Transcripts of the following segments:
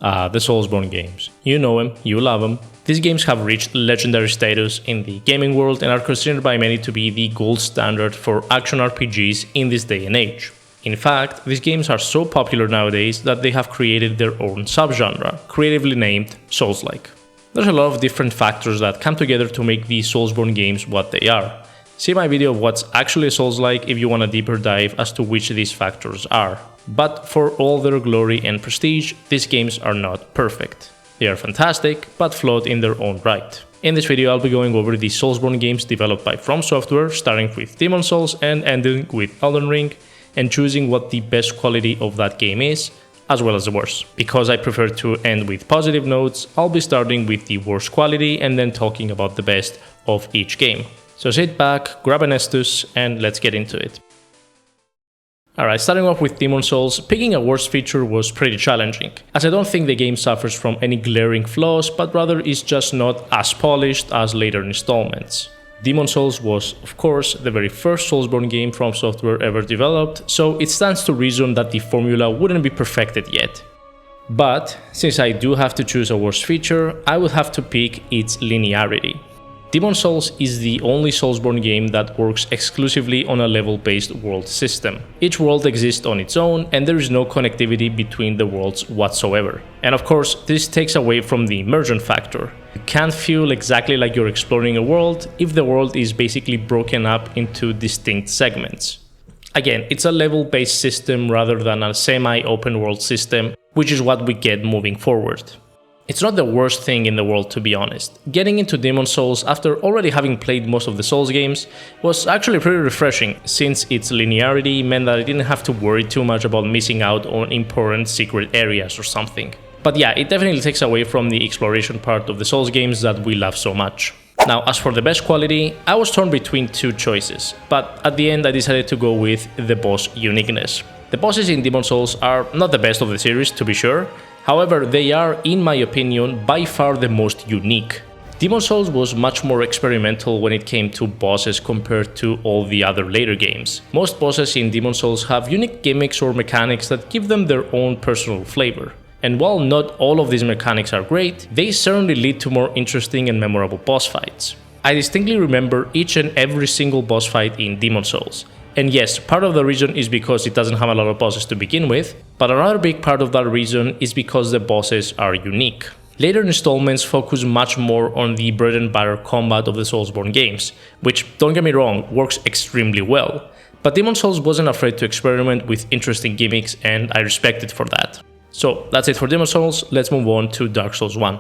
The Soulsborne games. You know them, you love them. These games have reached legendary status in the gaming world and are considered by many to be the gold standard for action RPGs in this day and age. In fact, these games are so popular nowadays that they have created their own subgenre, creatively named Souls-like. There's a lot of different factors that come together to make the Soulsborne games what they are. See my video of what's actually a Souls-like if you want a deeper dive as to which these factors are. But for all their glory and prestige, these games are not perfect. They are fantastic, but flawed in their own right. In this video I'll be going over the Soulsborne games developed by From Software, starting with Demon's Souls and ending with Elden Ring, and choosing what the best quality of that game is, as well as the worst. Because I prefer to end with positive notes, I'll be starting with the worst quality and then talking about the best of each game. So sit back, grab an Estus, and let's get into it. Alright, starting off with Demon's Souls, picking a worst feature was pretty challenging, as I don't think the game suffers from any glaring flaws, but rather is just not as polished as later installments. Demon's Souls was, of course, the very first Soulsborne game From Software ever developed, so it stands to reason that the formula wouldn't be perfected yet. But, since I do have to choose a worst feature, I would have to pick its linearity. Demon's Souls is the only Soulsborne game that works exclusively on a level-based world system. Each world exists on its own, and there is no connectivity between the worlds whatsoever. And of course, this takes away from the immersion factor. You can't feel exactly like you're exploring a world if the world is basically broken up into distinct segments. Again, it's a level-based system rather than a semi-open world system, which is what we get moving forward. It's not the worst thing in the world, to be honest. Getting into Demon's Souls after already having played most of the Souls games was actually pretty refreshing, since its linearity meant that I didn't have to worry too much about missing out on important secret areas or something. But yeah, it definitely takes away from the exploration part of the Souls games that we love so much. Now, as for the best quality, I was torn between two choices, but at the end I decided to go with the boss uniqueness. The bosses in Demon's Souls are not the best of the series, to be sure. However, they are, in my opinion, by far the most unique. Demon's Souls was much more experimental when it came to bosses compared to all the other later games. Most bosses in Demon's Souls have unique gimmicks or mechanics that give them their own personal flavor. And while not all of these mechanics are great, they certainly lead to more interesting and memorable boss fights. I distinctly remember each and every single boss fight in Demon's Souls. And yes, part of the reason is because it doesn't have a lot of bosses to begin with, but another big part of that reason is because the bosses are unique. Later installments focus much more on the bread and butter combat of the Soulsborne games, which, don't get me wrong, works extremely well. But Demon's Souls wasn't afraid to experiment with interesting gimmicks, and I respect it for that. So that's it for Demon's Souls, let's move on to Dark Souls 1.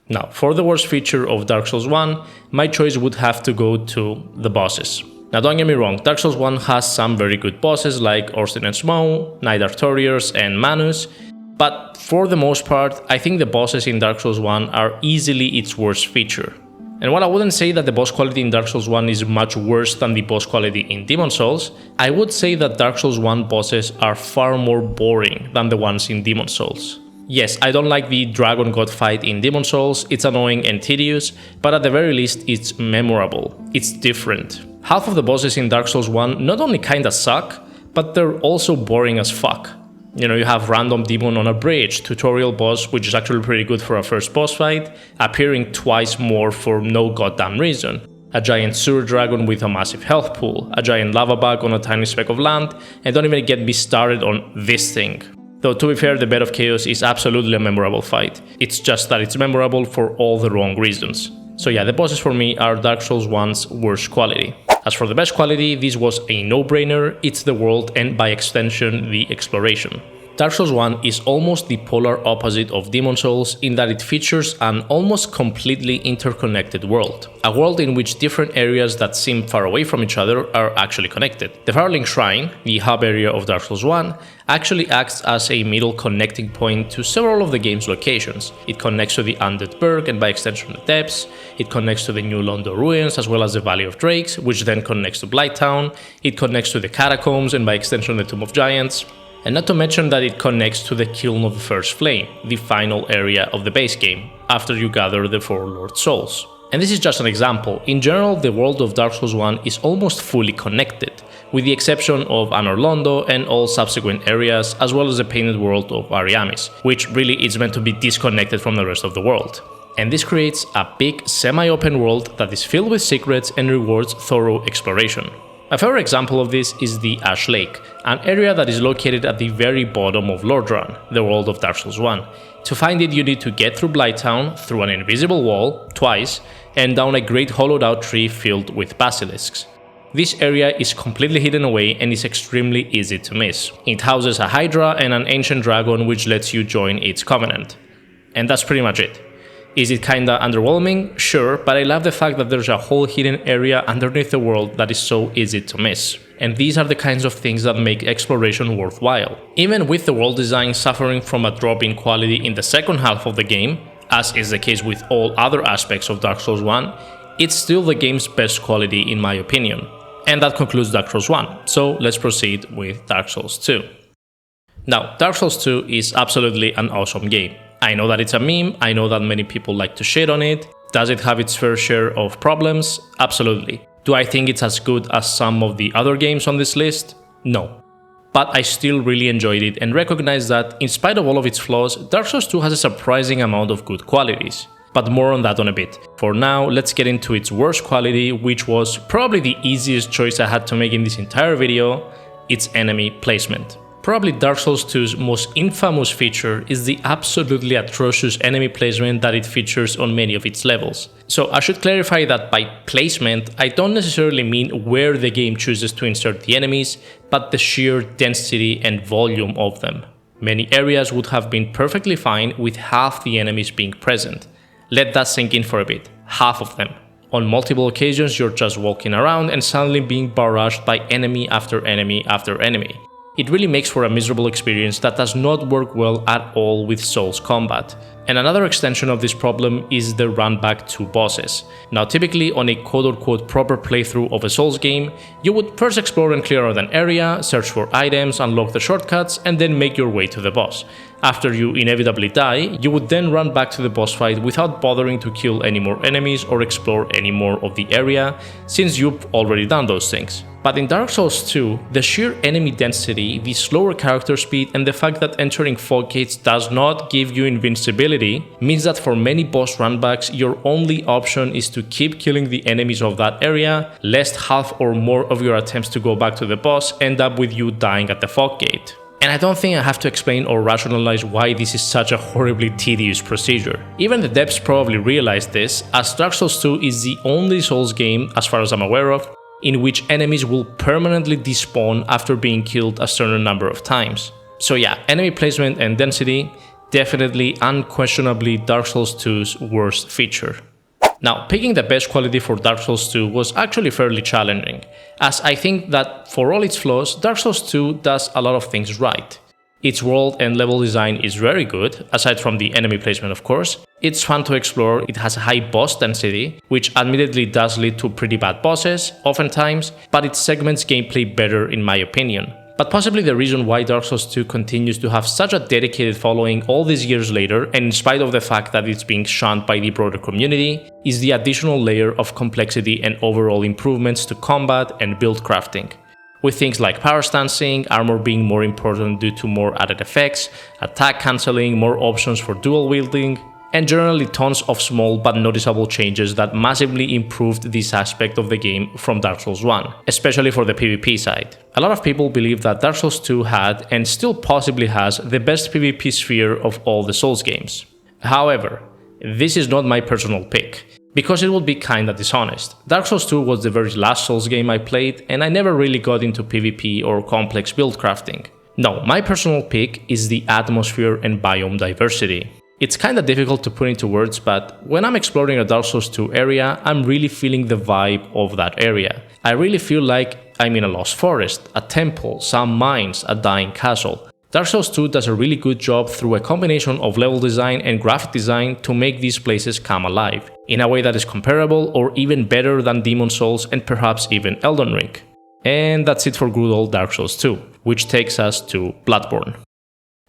Now, for the worst feature of Dark Souls 1, my choice would have to go to the bosses. Now don't get me wrong, Dark Souls 1 has some very good bosses like Ornstein and Smough, Knight Artorias and Manus, but for the most part, I think the bosses in Dark Souls 1 are easily its worst feature. And while I wouldn't say that the boss quality in Dark Souls 1 is much worse than the boss quality in Demon's Souls, I would say that Dark Souls 1 bosses are far more boring than the ones in Demon's Souls. Yes, I don't like the Dragon God fight in Demon's Souls, it's annoying and tedious, but at the very least it's memorable, it's different. Half of the bosses in Dark Souls 1 not only kinda suck, but they're also boring as fuck. You know, you have random demon on a bridge, tutorial boss, which is actually pretty good for a first boss fight, appearing twice more for no goddamn reason. A giant sewer dragon with a massive health pool, a giant lava bug on a tiny speck of land, and don't even get me started on this thing. Though to be fair, the Bed of Chaos is absolutely a memorable fight. It's just that it's memorable for all the wrong reasons. So yeah, the bosses for me are Dark Souls 1's worst quality. As for the best quality, this was a no-brainer, it's the world and by extension the exploration. Dark Souls 1 is almost the polar opposite of Demon's Souls in that it features an almost completely interconnected world. A world in which different areas that seem far away from each other are actually connected. The Firelink Shrine, the hub area of Dark Souls 1, actually acts as a middle connecting point to several of the game's locations. It connects to the Undead Burg and by extension the Depths, it connects to the New Londo Ruins as well as the Valley of Drakes, which then connects to Blighttown, it connects to the Catacombs and by extension the Tomb of Giants. And not to mention that it connects to the Kiln of the First Flame, the final area of the base game, after you gather the 4 Lord Souls. And this is just an example. In general, the world of Dark Souls 1 is almost fully connected, with the exception of Anor Londo and all subsequent areas, as well as the painted world of Ariamis, which really is meant to be disconnected from the rest of the world. And this creates a big semi-open world that is filled with secrets and rewards thorough exploration. A favorite example of this is the Ash Lake, an area that is located at the very bottom of Lordran, the world of Dark Souls 1. To find it, you need to get through Blighttown, through an invisible wall, twice, and down a great hollowed-out tree filled with basilisks. This area is completely hidden away and is extremely easy to miss. It houses a Hydra and an ancient dragon which lets you join its covenant. And that's pretty much it. Is it kinda underwhelming? Sure, but I love the fact that there's a whole hidden area underneath the world that is so easy to miss. And these are the kinds of things that make exploration worthwhile. Even with the world design suffering from a drop in quality in the second half of the game, as is the case with all other aspects of Dark Souls 1, it's still the game's best quality in my opinion. And that concludes Dark Souls 1, so let's proceed with Dark Souls 2. Now, Dark Souls 2 is absolutely an awesome game. I know that it's a meme, I know that many people like to shit on it. Does it have its fair share of problems? Absolutely. Do I think it's as good as some of the other games on this list? No. But I still really enjoyed it and recognize that, in spite of all of its flaws, Dark Souls 2 has a surprising amount of good qualities. But more on that in a bit. For now, let's get into its worst quality, which was probably the easiest choice I had to make in this entire video, its enemy placement. Probably Dark Souls 2's most infamous feature is the absolutely atrocious enemy placement that it features on many of its levels. So I should clarify that by placement, I don't necessarily mean where the game chooses to insert the enemies, but the sheer density and volume of them. Many areas would have been perfectly fine with half the enemies being present. Let that sink in for a bit, half of them. On multiple occasions you're just walking around and suddenly being barraged by enemy after enemy after enemy. It really makes for a miserable experience that does not work well at all with Souls combat. And another extension of this problem is the run back to bosses. Now typically on a quote-unquote proper playthrough of a Souls game, you would first explore and clear out an area, search for items, unlock the shortcuts, and then make your way to the boss. After you inevitably die, you would then run back to the boss fight without bothering to kill any more enemies or explore any more of the area, since you've already done those things. But in Dark Souls 2, the sheer enemy density, the slower character speed, and the fact that entering fog gates does not give you invincibility means that for many boss runbacks, your only option is to keep killing the enemies of that area, lest half or more of your attempts to go back to the boss end up with you dying at the fog gate. And I don't think I have to explain or rationalize why this is such a horribly tedious procedure. Even the devs probably realized this, as Dark Souls 2 is the only Souls game, as far as I'm aware of, in which enemies will permanently despawn after being killed a certain number of times. So yeah, enemy placement and density, definitely unquestionably Dark Souls 2's worst feature. Now, picking the best quality for Dark Souls 2 was actually fairly challenging, as I think that for all its flaws, Dark Souls 2 does a lot of things right. Its world and level design is very good, aside from the enemy placement of course. It's fun to explore, it has a high boss density, which admittedly does lead to pretty bad bosses, oftentimes, but it segments gameplay better in my opinion. But possibly the reason why Dark Souls 2 continues to have such a dedicated following all these years later, and in spite of the fact that it's being shunned by the broader community, is the additional layer of complexity and overall improvements to combat and build crafting. With things like power stancing, armor being more important due to more added effects, attack cancelling, more options for dual wielding, and generally tons of small but noticeable changes that massively improved this aspect of the game from Dark Souls 1, especially for the PvP side. A lot of people believe that Dark Souls 2 had, and still possibly has, the best PvP sphere of all the Souls games. However, this is not my personal pick, because it would be kinda dishonest. Dark Souls 2 was the very last Souls game I played, and I never really got into PvP or complex build crafting. No, my personal pick is the atmosphere and biome diversity. It's kinda difficult to put into words, but when I'm exploring a Dark Souls 2 area, I'm really feeling the vibe of that area. I really feel like I'm in a lost forest, a temple, some mines, a dying castle. Dark Souls 2 does a really good job through a combination of level design and graphic design to make these places come alive, in a way that is comparable or even better than Demon's Souls and perhaps even Elden Ring. And that's it for good old Dark Souls 2, which takes us to Bloodborne.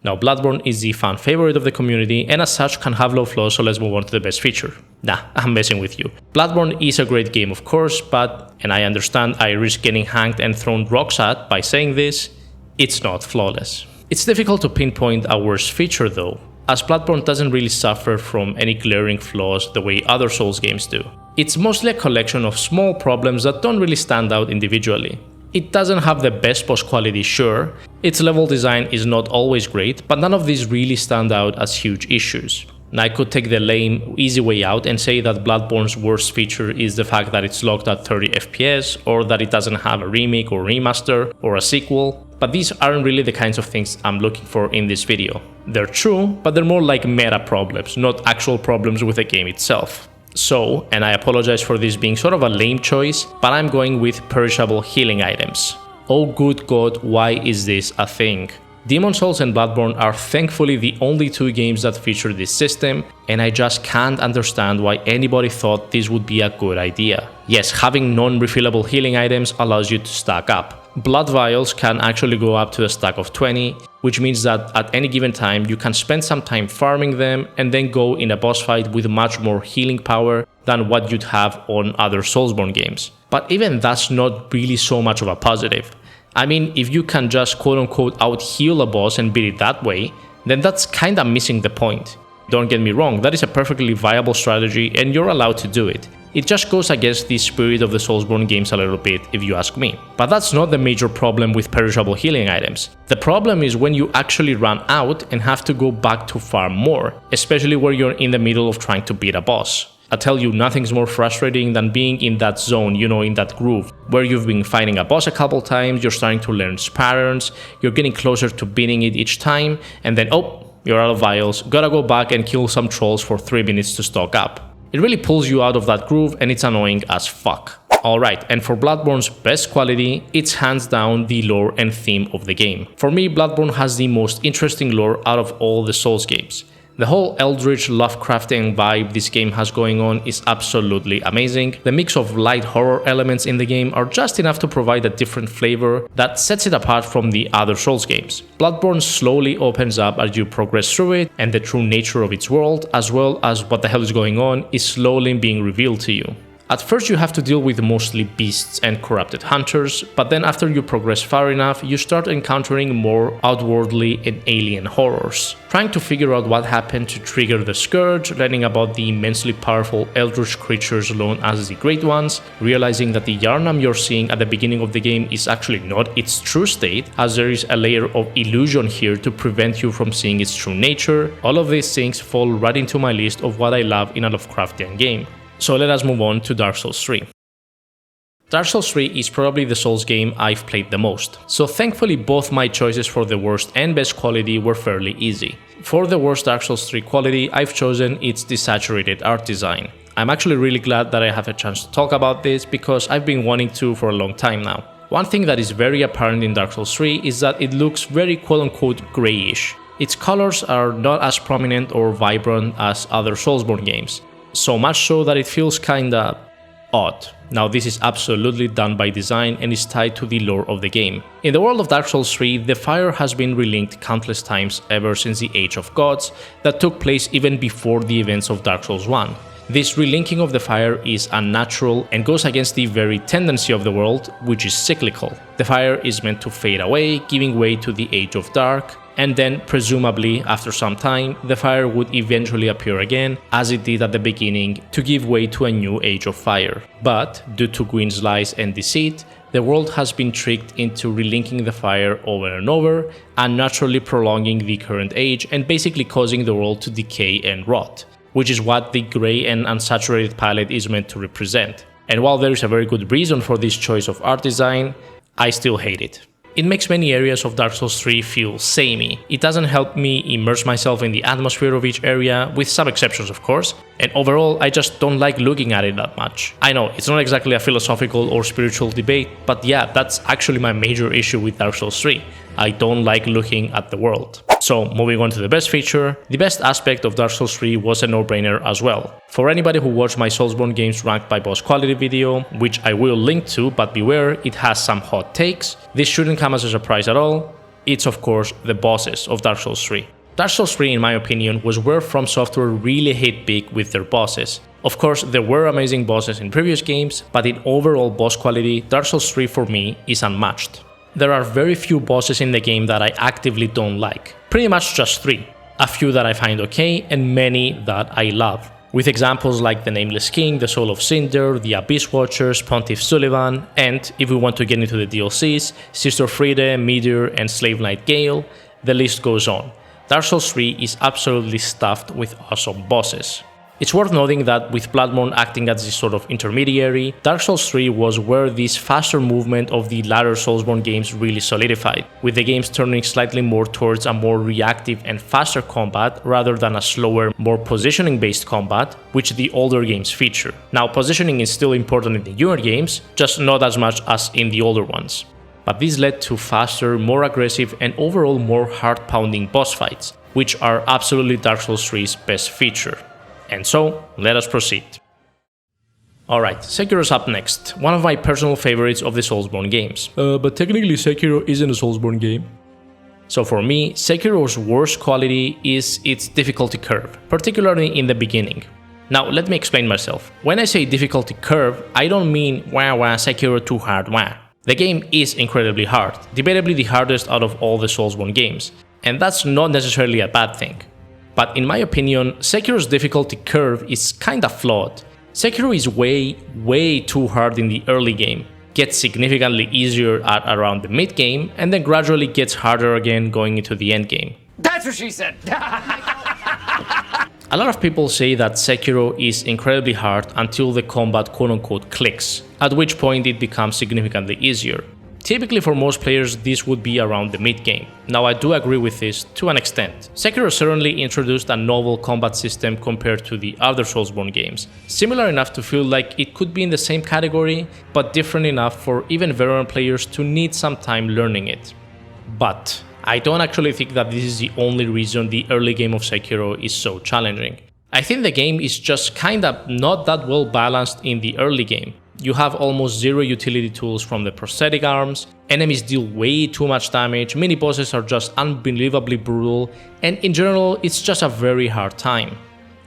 Now, Bloodborne is the fan favorite of the community and as such can have low flaws, so let's move on to the best feature. Nah, I'm messing with you. Bloodborne is a great game of course, but, and I understand I risk getting hanged and thrown rocks at by saying this, it's not flawless. It's difficult to pinpoint a worst feature though, as Bloodborne doesn't really suffer from any glaring flaws the way other Souls games do. It's mostly a collection of small problems that don't really stand out individually. It doesn't have the best boss quality, sure, its level design is not always great, but none of these really stand out as huge issues. Now, I could take the lame, easy way out and say that Bloodborne's worst feature is the fact that it's locked at 30 FPS, or that it doesn't have a remake or remaster, or a sequel, but these aren't really the kinds of things I'm looking for in this video. They're true, but they're more like meta problems, not actual problems with the game itself. So, and I apologize for this being sort of a lame choice, but I'm going with perishable healing items. Oh good god, why is this a thing? Demon's Souls and Bloodborne are thankfully the only two games that feature this system, and I just can't understand why anybody thought this would be a good idea. Yes, having non-refillable healing items allows you to stack up. Blood vials can actually go up to a stack of 20, which means that at any given time you can spend some time farming them and then go in a boss fight with much more healing power than what you'd have on other Soulsborne games. But even that's not really so much of a positive. I mean, if you can just quote-unquote out-heal a boss and beat it that way, then that's kinda missing the point. Don't get me wrong, that is a perfectly viable strategy and you're allowed to do it. It just goes against the spirit of the Soulsborne games a little bit, if you ask me. But that's not the major problem with perishable healing items. The problem is when you actually run out and have to go back to farm more, especially where you're in the middle of trying to beat a boss. I tell you, nothing's more frustrating than being in that zone, in that groove, where you've been fighting a boss a couple times, you're starting to learn its patterns, you're getting closer to beating it each time, and then you're out of vials, gotta go back and kill some trolls for 3 minutes to stock up. It really pulls you out of that groove and it's annoying as fuck. Alright, and for Bloodborne's best quality, it's hands down the lore and theme of the game. For me, Bloodborne has the most interesting lore out of all the Souls games. The whole Eldritch Lovecraftian vibe this game has going on is absolutely amazing. The mix of light horror elements in the game are just enough to provide a different flavor that sets it apart from the other Souls games. Bloodborne slowly opens up as you progress through it, and the true nature of its world, as well as what the hell is going on, is slowly being revealed to you. At first you have to deal with mostly beasts and corrupted hunters, but then after you progress far enough, you start encountering more outwardly and alien horrors. Trying to figure out what happened to trigger the Scourge, learning about the immensely powerful eldritch creatures known as the Great Ones, realizing that the Yharnam you're seeing at the beginning of the game is actually not its true state, as there is a layer of illusion here to prevent you from seeing its true nature. All of these things fall right into my list of what I love in a Lovecraftian game. So let us move on to Dark Souls 3. Dark Souls 3 is probably the Souls game I've played the most, so thankfully both my choices for the worst and best quality were fairly easy. For the worst Dark Souls 3 quality, I've chosen its desaturated art design. I'm actually really glad that I have a chance to talk about this because I've been wanting to for a long time now. One thing that is very apparent in Dark Souls 3 is that it looks very quote-unquote greyish. Its colors are not as prominent or vibrant as other Soulsborne games. So much so that it feels kinda odd. Now this is absolutely done by design and is tied to the lore of the game. In the world of Dark Souls 3, the fire has been relinked countless times ever since the Age of Gods that took place even before the events of Dark Souls 1. This relinking of the fire is unnatural and goes against the very tendency of the world, which is cyclical. The fire is meant to fade away, giving way to the Age of Dark, and then, presumably, after some time, the fire would eventually appear again, as it did at the beginning, to give way to a new Age of Fire. But, due to Gwyn's lies and deceit, the world has been tricked into relinking the fire over and over, unnaturally prolonging the current age and basically causing the world to decay and rot, which is what the grey and unsaturated palette is meant to represent. And while there is a very good reason for this choice of art design, I still hate it. It makes many areas of Dark Souls 3 feel samey. It doesn't help me immerse myself in the atmosphere of each area, with some exceptions of course, and overall I just don't like looking at it that much. I know, it's not exactly a philosophical or spiritual debate, but yeah, that's actually my major issue with Dark Souls 3. I don't like looking at the world. So, moving on to the best feature, the best aspect of Dark Souls 3 was a no-brainer as well. For anybody who watched my Soulsborne games ranked by boss quality video, which I will link to, but beware, it has some hot takes, this shouldn't come as a surprise at all. it's of course the bosses of Dark Souls 3. Dark Souls 3, in my opinion, was where From Software really hit big with their bosses. Of course, there were amazing bosses in previous games, but in overall boss quality, Dark Souls 3 for me is unmatched. There are very few bosses in the game that I actively don't like, pretty much just 3. A few that I find okay, and many that I love. With examples like the Nameless King, the Soul of Cinder, the Abyss Watchers, Pontiff Sullivan, and, if we want to get into the DLCs, Sister Friede, Meteor, and Slave Knight Gale, the list goes on. Dark Souls 3 is absolutely stuffed with awesome bosses. It's worth noting that with Bloodborne acting as this sort of intermediary, Dark Souls 3 was where this faster movement of the latter Soulsborne games really solidified, with the games turning slightly more towards a more reactive and faster combat rather than a slower, more positioning-based combat, which the older games feature. Now, positioning is still important in the newer games, just not as much as in the older ones. But this led to faster, more aggressive, and overall more heart-pounding boss fights, which are absolutely Dark Souls 3's best feature. And so, let us proceed. Alright, Sekiro's up next, one of my personal favorites of the Soulsborne games. But technically Sekiro isn't a Soulsborne game. So for me, Sekiro's worst quality is its difficulty curve, particularly in the beginning. Now, let me explain myself. When I say difficulty curve, I don't mean wah Sekiro too hard wah. The game is incredibly hard, debatably the hardest out of all the Soulsborne games, and that's not necessarily a bad thing. But in my opinion, Sekiro's difficulty curve is kinda flawed. Sekiro is way too hard in the early game, gets significantly easier at around the mid game, and then gradually gets harder again going into the end game. That's what she said! A lot of people say that Sekiro is incredibly hard until the combat quote-unquote clicks, at which point it becomes significantly easier. Typically for most players this would be around the mid-game. Now I do agree with this to an extent. Sekiro certainly introduced a novel combat system compared to the other Soulsborne games, similar enough to feel like it could be in the same category, but different enough for even veteran players to need some time learning it. But I don't actually think that this is the only reason the early game of Sekiro is so challenging. I think the game is just kinda not that well balanced in the early game. You have almost zero utility tools from the prosthetic arms, enemies deal way too much damage, mini-bosses are just unbelievably brutal, and in general it's just a very hard time.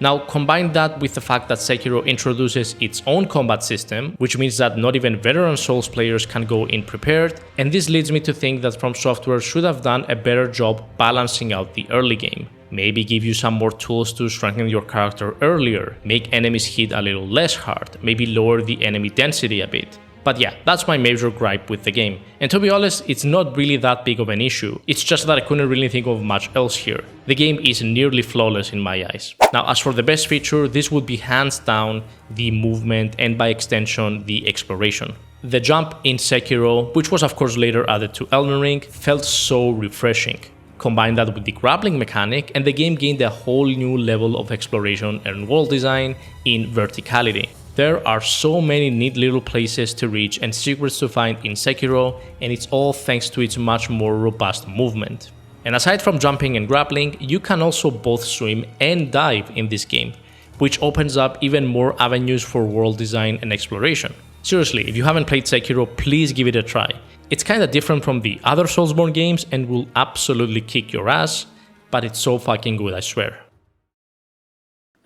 Now combine that with the fact that Sekiro introduces its own combat system, which means that not even veteran Souls players can go in prepared, and this leads me to think that From Software should have done a better job balancing out the early game. Maybe give you some more tools to strengthen your character earlier, make enemies hit a little less hard, maybe lower the enemy density a bit. But yeah, that's my major gripe with the game. And to be honest, it's not really that big of an issue, it's just that I couldn't really think of much else here. The game is nearly flawless in my eyes. Now as for the best feature, this would be hands down the movement and by extension the exploration. The jump in Sekiro, which was of course later added to Elden Ring, felt so refreshing. Combine that with the grappling mechanic and the game gained a whole new level of exploration and world design in verticality. There are so many neat little places to reach and secrets to find in Sekiro, and it's all thanks to its much more robust movement. And aside from jumping and grappling, you can also both swim and dive in this game, which opens up even more avenues for world design and exploration. Seriously, if you haven't played Sekiro, please give it a try. It's kinda different from the other Soulsborne games and will absolutely kick your ass, but it's so fucking good, I swear.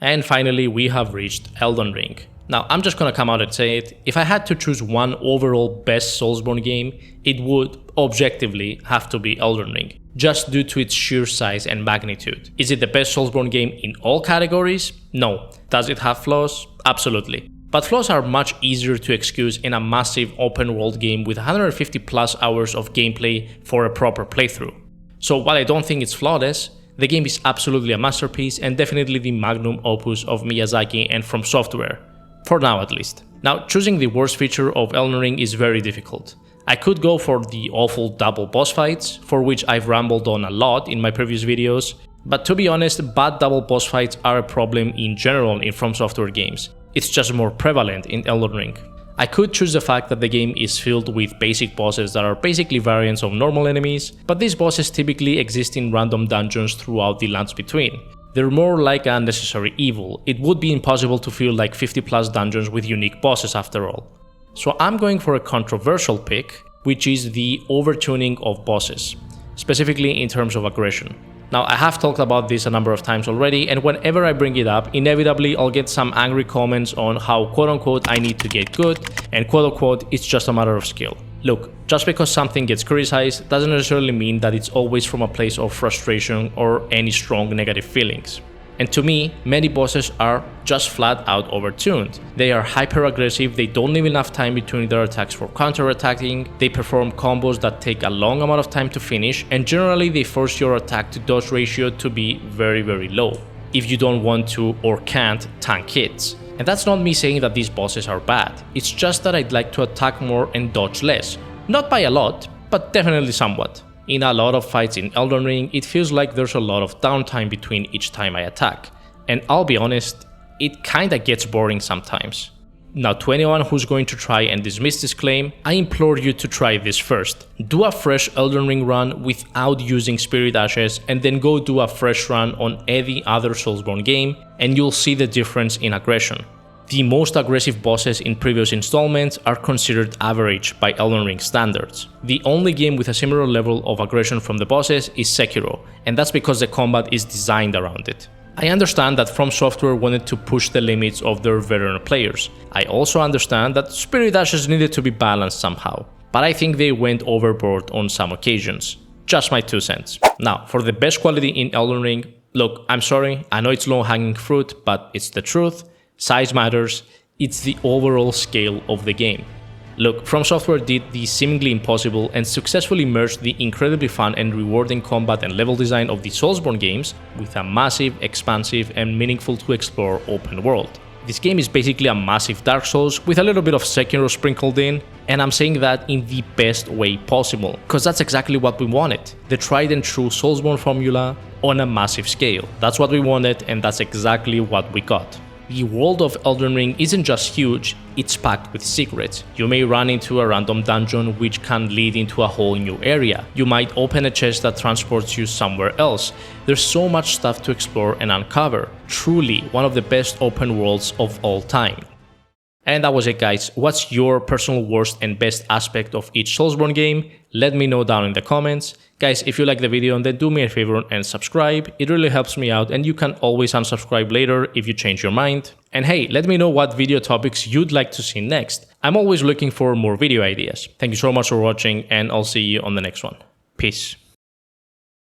And finally, we have reached Elden Ring. Now, I'm just gonna come out and say it, if I had to choose one overall best Soulsborne game, it would, objectively, have to be Elden Ring, just due to its sheer size and magnitude. Is it the best Soulsborne game in all categories? No. Does it have flaws? Absolutely. But flaws are much easier to excuse in a massive open world game with 150 plus hours of gameplay for a proper playthrough. So while I don't think it's flawless, the game is absolutely a masterpiece and definitely the magnum opus of Miyazaki and From Software. For now at least. Now, choosing the worst feature of Elden Ring is very difficult. I could go for the awful double boss fights, for which I've rambled on a lot in my previous videos, but to be honest, bad double boss fights are a problem in general in From Software games. It's just more prevalent in Elden Ring. I could choose the fact that the game is filled with basic bosses that are basically variants of normal enemies, but these bosses typically exist in random dungeons throughout the lands between. They're more like a necessary evil. It would be impossible to fill like 50 plus dungeons with unique bosses after all. So I'm going for a controversial pick, which is the overtuning of bosses. specifically in terms of aggression. Now, I have talked about this a number of times already, and whenever I bring it up, inevitably I'll get some angry comments on how quote-unquote I need to get good, and quote-unquote it's just a matter of skill. Look, just because something gets criticized doesn't necessarily mean that it's always from a place of frustration or any strong negative feelings. And to me, many bosses are just flat out overtuned. They are hyper aggressive, they don't leave enough time between their attacks for counter-attacking, they perform combos that take a long amount of time to finish, and generally they force your attack to dodge ratio to be very low, if you don't want to or can't tank hits. And that's not me saying that these bosses are bad, it's just that I'd like to attack more and dodge less. Not by a lot, but definitely somewhat. In a lot of fights in Elden Ring, it feels like there's a lot of downtime between each time I attack. And I'll be honest, it kinda gets boring sometimes. Now, to anyone who's going to try and dismiss this claim, I implore you to try this first. Do a fresh Elden Ring run without using Spirit Ashes, and then go do a fresh run on any other Soulsborne game, and you'll see the difference in aggression. The most aggressive bosses in previous installments are considered average by Elden Ring standards. The only game with a similar level of aggression from the bosses is Sekiro, and that's because the combat is designed around it. I understand that From Software wanted to push the limits of their veteran players. I also understand that Spirit Ashes needed to be balanced somehow, but I think they went overboard on some occasions. Just my 2 cents. Now, for the best quality in Elden Ring, look, I'm sorry, I know it's low-hanging fruit, but it's the truth. Size matters, it's the overall scale of the game. Look, From Software did the seemingly impossible and successfully merged the incredibly fun and rewarding combat and level design of the Soulsborne games with a massive, expansive and meaningful to explore open world. This game is basically a massive Dark Souls with a little bit of Sekiro sprinkled in, and I'm saying that in the best way possible, because that's exactly what we wanted. The tried and true Soulsborne formula on a massive scale. That's what we wanted, and that's exactly what we got. The world of Elden Ring isn't just huge, it's packed with secrets. You may run into a random dungeon which can lead into a whole new area. You might open a chest that transports you somewhere else. There's so much stuff to explore and uncover. Truly one of the best open worlds of all time. And that was it, guys. What's your personal worst and best aspect of each Soulsborne game? Let me know down in the comments. Guys, if you like the video, then do me a favor and subscribe. It really helps me out, and you can always unsubscribe later if you change your mind. And hey, let me know what video topics you'd like to see next. I'm always looking for more video ideas. Thank you so much for watching, and I'll see you on the next one. Peace.